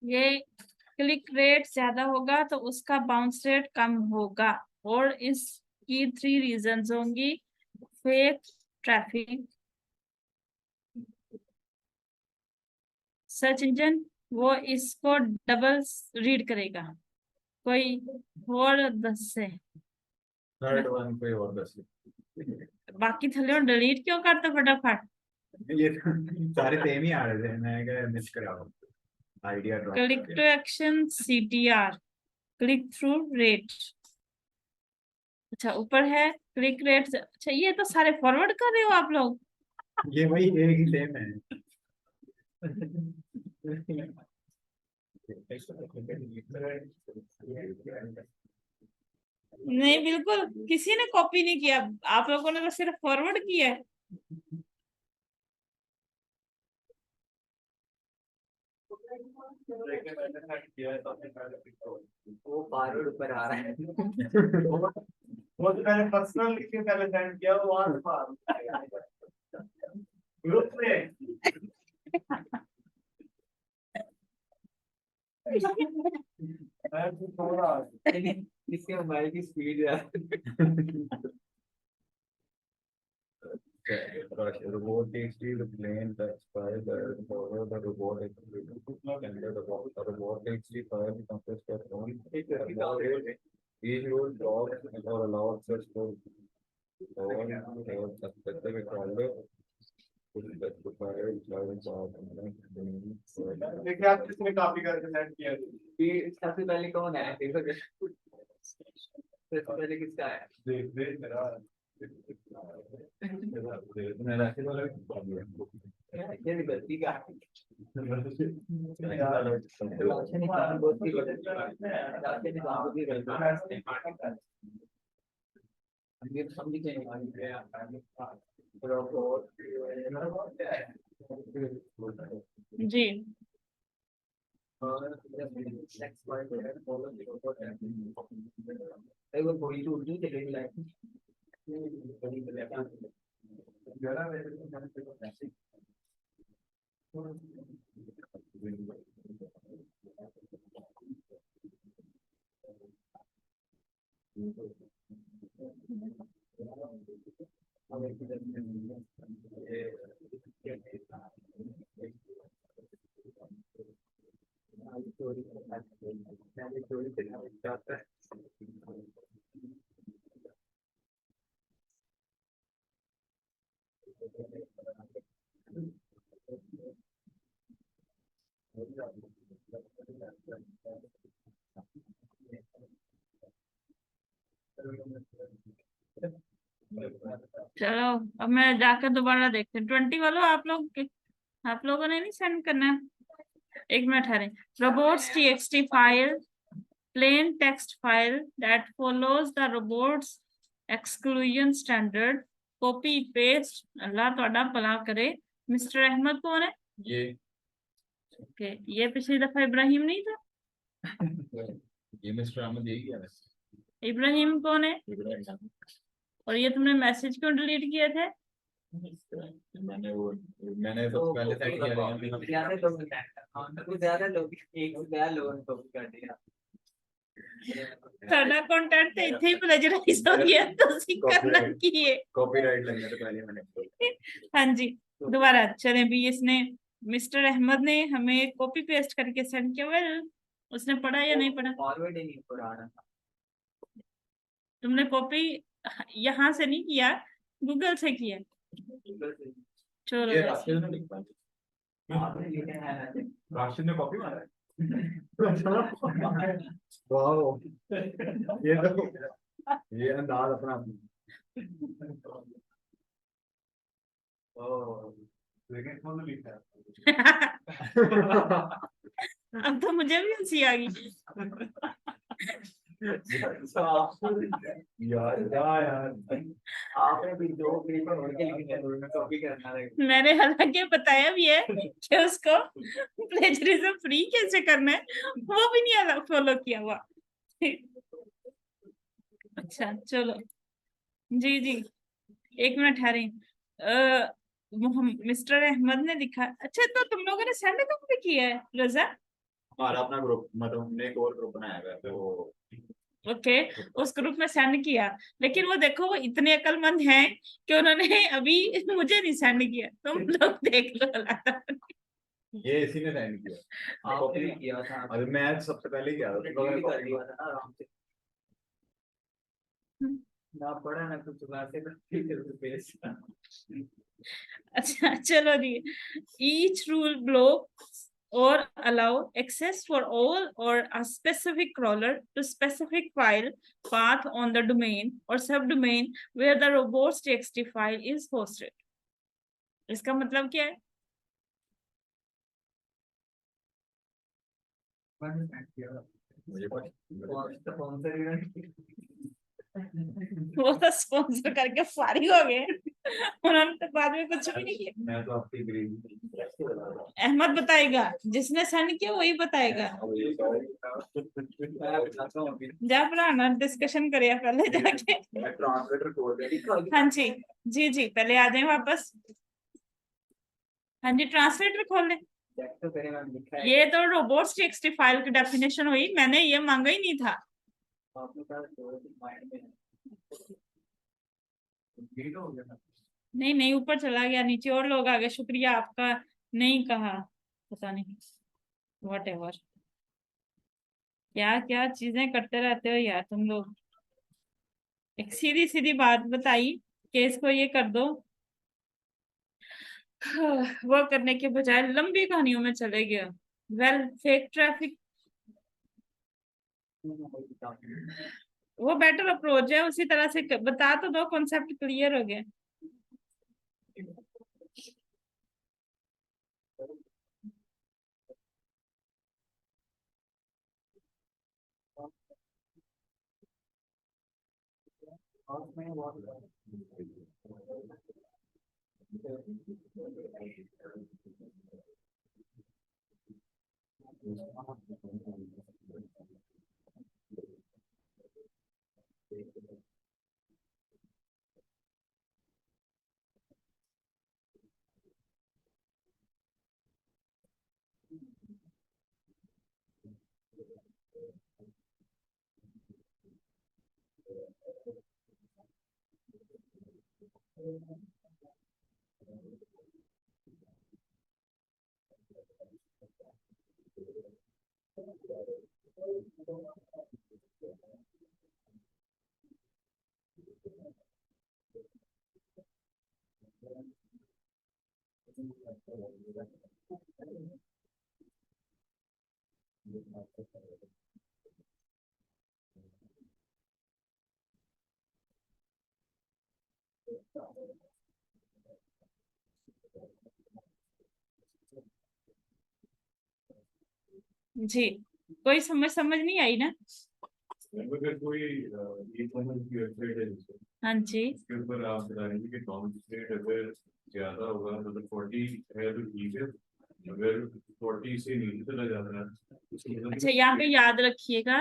ये click rate ज्यादा होगा तो उसका बाउंस रेट कम होगा, और इसकी 3 रीजंस होंगी। फेक ट्रैफिक, सर्च इंजन वो इसको डबल रीड करेगा। कोई और 10 से थर्ड वन कोई और 10 बाकी थले डिलीट क्यों करते फटाफट? ये सारे सेम ही आ रहे थे, मैं क्या मिस करा idea drop. Click to action CTR, click through rate. अच्छा ऊपर है क्लिक रेट। अच्छा ये तो सारे फॉरवर्ड कर रहे हो आप लोग। ये वही एक ही सेम है। नहीं बिल्कुल किसी ने कॉपी नहीं किया, आप लोगों ने तो सिर्फ फॉरवर्ड किया है। वो फॉरवर्ड ऊपर आ रहा है। वो तो मैंने पर्सनल लिख के पहले सेंड किया, वो वहां ग्रुप में। इसके मोबाइल की स्पीड है। Robot takes the plane that's fire the robot is the robot takes the fire to compress the phone. Each rule dogs or allow access for all specific order. देखिए आप किसने copy करके send किया? ये सबसे पहले कौन है देखो। सबसे पहले किसका है? देख देख मेरा राशि वाला ये भी गलती का है। समझ जी चलो अब मैं जाकर दोबारा देखते हैं। 20 वालों आप लोगों ने नहीं सेंड करना है। एक मिनट ठहरे। robots txt file, plain text file that follows the robots exclusion standard, copy paste। अल्लाह ਤੁਹਾਡਾ भला करे। मिस्टर अहमद कौन है? ये ओके ये पिछली दफा इब्राहिम नहीं था? ये मिस्टर अहमद यही है। इब्राहिम कौन है? और ये तुमने मैसेज क्यों डिलीट किए थे? मैंने सबसे पहले सेट किया ज्यादा लोग एक से ज्यादा लोगों ने कॉपी कर दिया। साडा कंटेंट तो इथे ही प्लेजराइज हो गया, ਤੁਸੀਂ करना की है कॉपीराइट लगने से पहले मैंने। हाँ जी दोबारा चले भी। इसने मिस्टर अहमद ने हमें कॉपी पेस्ट करके सेंड किया। वेल उसने पढ़ा या नहीं पढ़ा? फॉरवर्ड ही नहीं पढ़ा रहा। तुमने कॉपी यहाँ से नहीं किया, गूगल से किया। चलो ये राशिद ने लिखा है। राशिद ने कॉपी मारा है। वाओ, ये तो ये अंदाज अपना। लेकिन कौन लिखा अब तो मुझे भी हंसी आ गई। यार यार, आपने भी दो पेपर और के लिखे हैं, उनमें कॉपी करना है। मैंने हालांकि बताया भी है कि उसको प्लेजरिज्म फ्री कैसे करना है, वो भी नहीं फॉलो किया हुआ। अच्छा चलो, जी जी, एक मिनट ठहरे। मिस्टर अहमद ने लिखा, अच्छा तो तुम लोगों ने सेंड कब पे किया है रजा? हमारा अपना ग्रुप, मतलब हमने एक और ग्रुप बनाया हुआ है, तो ओके, उस ग्रुप में सेंड किया, लेकिन वो देखो वो इतने अक्लमंद हैं कि उन्होंने अभी मुझे नहीं सेंड किया, तुम लोग देख लो। ये इसी ने साइन किया। आपने भी किया था। अरे मैं सबसे पहले ही किया था, तो कर मैं दिया था ना आराम से, ना पढ़ा ना कुछ, वैसे तो ठीक है तो पेश। अच्छा चलो जी, each rule block or allow access for all or a specific crawler to specific file path on the domain or subdomain where the robots.txt file is hosted. इसका मतलब क्या है? मुझे वो तो स्पॉन्सर करके फारिग हो गए, उन्होंने तो बाद में कुछ भी नहीं किया। मैं तो आपकी अहमद बताएगा, जिसने सेंड किया वही बताएगा। जा पढ़ाना, डिस्कशन करिए पहले जाके। ट्रांसलेटर खोल दे। हाँ जी, जी जी, पहले आ जाए वापस। हाँ जी, ट्रांसलेटर खोल ले। तो तेरे में लिखा है, ये तो रोबोट्स टेक्स्ट फाइल की डेफिनेशन हुई, मैंने ये मांगा ही नहीं था। आपने कहा तो माइंड में है। हो गया। नहीं नहीं, ऊपर चला गया, नीचे और लोग आ गए, शुक्रिया आपका। नहीं कहा, पता नहीं, वट एवर, क्या क्या चीजें करते रहते हो यार तुम लोग। एक सीधी सीधी बात बताई कि इसको ये कर दो, वो करने के बजाय लंबी कहानियों में चले गए। वेल, फेक ट्रैफिक वो बेटर अप्रोच है, उसी तरह से बता तो दो, कॉन्सेप्ट क्लियर हो गया। जी, कोई समझ नहीं आई ना? अगर कोई ई-कॉमर्स की वेबसाइट है जिसको, हाँ जी, उसके ऊपर आप बता रहे हैं कि काउंट रेट अगर ज्यादा होगा, मतलब 40 है तो ठीक है, अगर 40 से नीचे चला जाता है तो उसका मतलब अच्छा यहाँ पे याद रखिएगा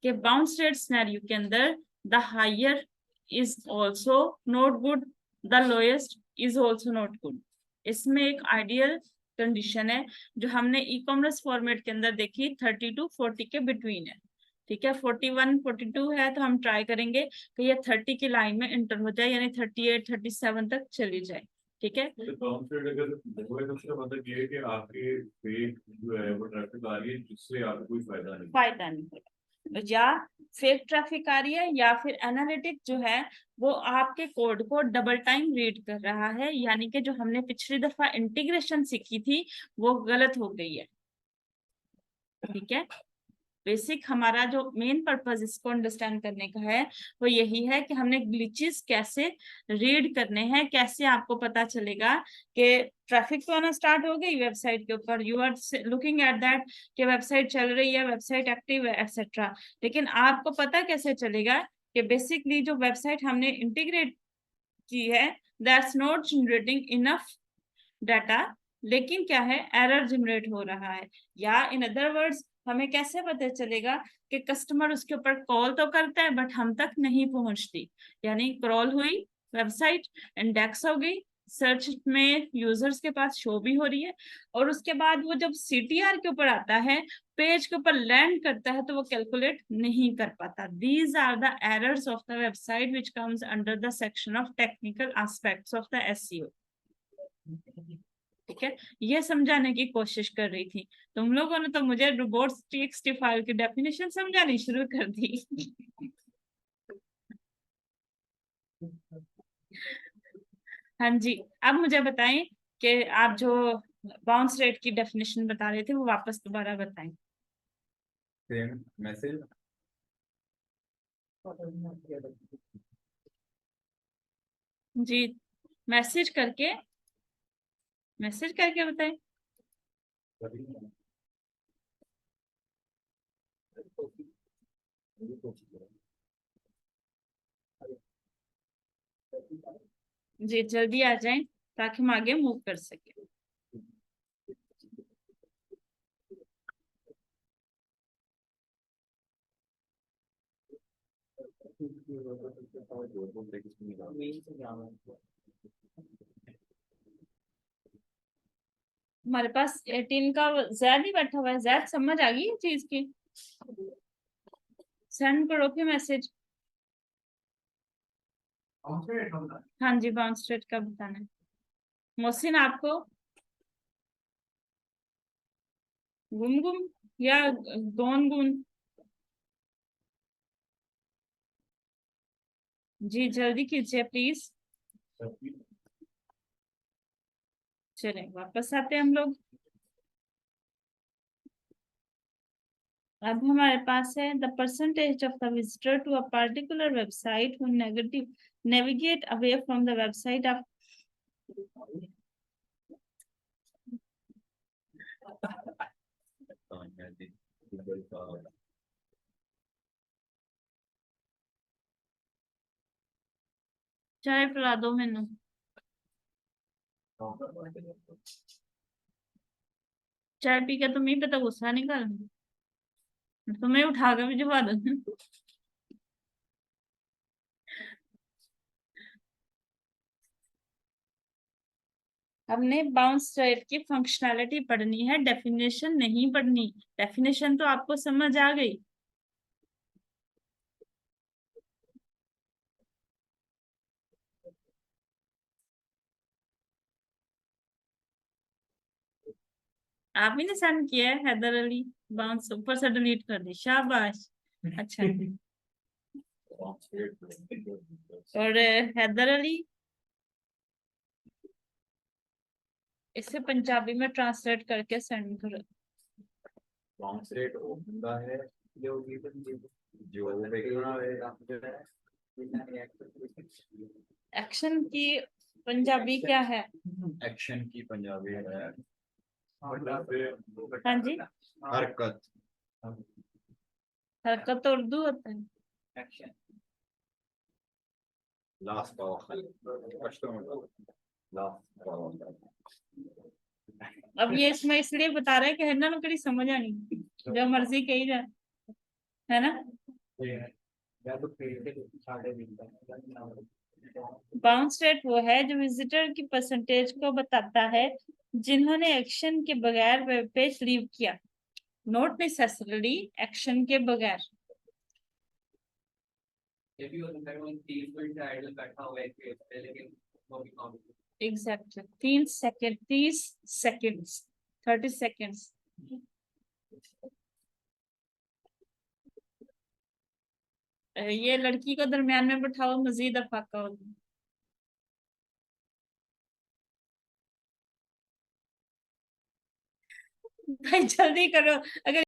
कि बाउंस रेट सिनेरियो के अंदर the higher is also not good, the lowest is also not good. इसमें एक आइडियल कंडीशन है जो हमने ई कॉमर्स फॉर्मेट के अंदर देखी, 30 to 40 के बिटवीन है। ठीक है, 41 42 है तो हम ट्राई करेंगे कि ये 30 की लाइन में इंटर हो जाए, यानी 38 37 तक चली जाए। ठीक है, तो काउंट रेट अगर वो है तो उसका मतलब ये है कि आपके फेक जो है वो ट्रैफिक आ रही है जिससे आपको कोई फायदा नहीं। फायदा नहीं होगा, या फेक ट्रैफिक आ रही है, या फिर एनालिटिक जो है वो आपके कोड को डबल टाइम रीड कर रहा है, यानी कि जो हमने पिछली दफा इंटीग्रेशन सीखी थी वो गलत हो गई है। ठीक है, बेसिक हमारा जो मेन पर्पस इसको अंडरस्टैंड करने का है वो यही है कि हमने ग्लिचेस कैसे रीड करने हैं, कैसे आपको पता चलेगा कि ट्रैफिक तो आना स्टार्ट हो गई वेबसाइट के ऊपर, you are looking at that कि वेबसाइट चल रही है, वेबसाइट एक्टिव है एक्सेट्रा, लेकिन आपको पता कैसे चलेगा कि बेसिकली जो वेबसाइट हमने इंटीग्रेट की है that's not generating enough data, लेकिन क्या है एरर जनरेट हो रहा है। या इन अदर वर्ड्स हमें कैसे पता चलेगा कि कस्टमर उसके ऊपर कॉल तो करता है बट हम तक नहीं पहुंचती, यानी क्रॉल हुई वेबसाइट, इंडेक्स हो गई, सर्च में यूजर्स के पास शो भी हो रही है, और उसके बाद वो जब सीटीआर के ऊपर आता है, पेज के ऊपर लैंड करता है, तो वो कैलकुलेट नहीं कर पाता। These are the errors of the website which comes under the section of technical aspects of the SEO. ठीक है, ये समझाने की कोशिश कर रही थी। तुम लोगों ने तो मुझे रोबोट्स टीएक्सटी फाइल की डेफिनेशन समझानी शुरू कर दी। हाँ जी, अब मुझे बताएं कि आप जो बाउंस रेट की डेफिनेशन बता रहे थे वो वापस दोबारा बताएं। सेम मैसेज, जी, मैसेज करके बताएं। जी जल्दी आ जाएं ताकि हम आगे मूव कर सके। हमारे पास 18 का जैद ही बैठा हुआ है। जैद समझ आ गई ये चीज की? सेंड करो फिर मैसेज। हाँ जी, बाउंस रेट का बताना है। मोहसिन आपको गुम गुम या गोन गुन? जी जल्दी कीजिए प्लीज। चले वापस आते हैं हम लोग। अब हमारे पास है the percentage of the visitor to a particular website who negative navigate away from the website of. Google का चाय पिला दो मैनू। चाय पी के तुम्हें पता गुस्सा निकाल, तुम्हें उठा कर भी जवा दो। हमने बाउंस रेट की फंक्शनैलिटी पढ़नी है, डेफिनेशन नहीं पढ़नी। डेफिनेशन तो आपको समझ आ गई। आप ही ने सेंड किया है हैदर अली। बाउंस ऊपर से डिलीट कर दी, शाबाश। अच्छा, और हैदर अली इसे पंजाबी में ट्रांसलेट करके सेंड करो। बाउंस रेट वो बंदा है जो एक्शन की पंजाबी क्या है? एक्शन की पंजाबी है हाँ जी, हरकत। हरकत तो उर्दू होता है। एक्शन लास्ट अब ये इसमें इसलिए बता रहे हैं कि है ना कड़ी समझ आनी, जो मर्जी कही जाए, है ना। बाउंस रेट वो है जो विजिटर की परसेंटेज को बताता है जिन्होंने एक्शन के बगैर वेब पेज लीव किया, नॉट नेसेसरली एक्शन के बगैर। Exactly 3 second, 30 seconds, 30 seconds. ये लड़की को दरमियान में बैठाओ, मजीद अफाका होगी। भाई जल्दी करो, अगर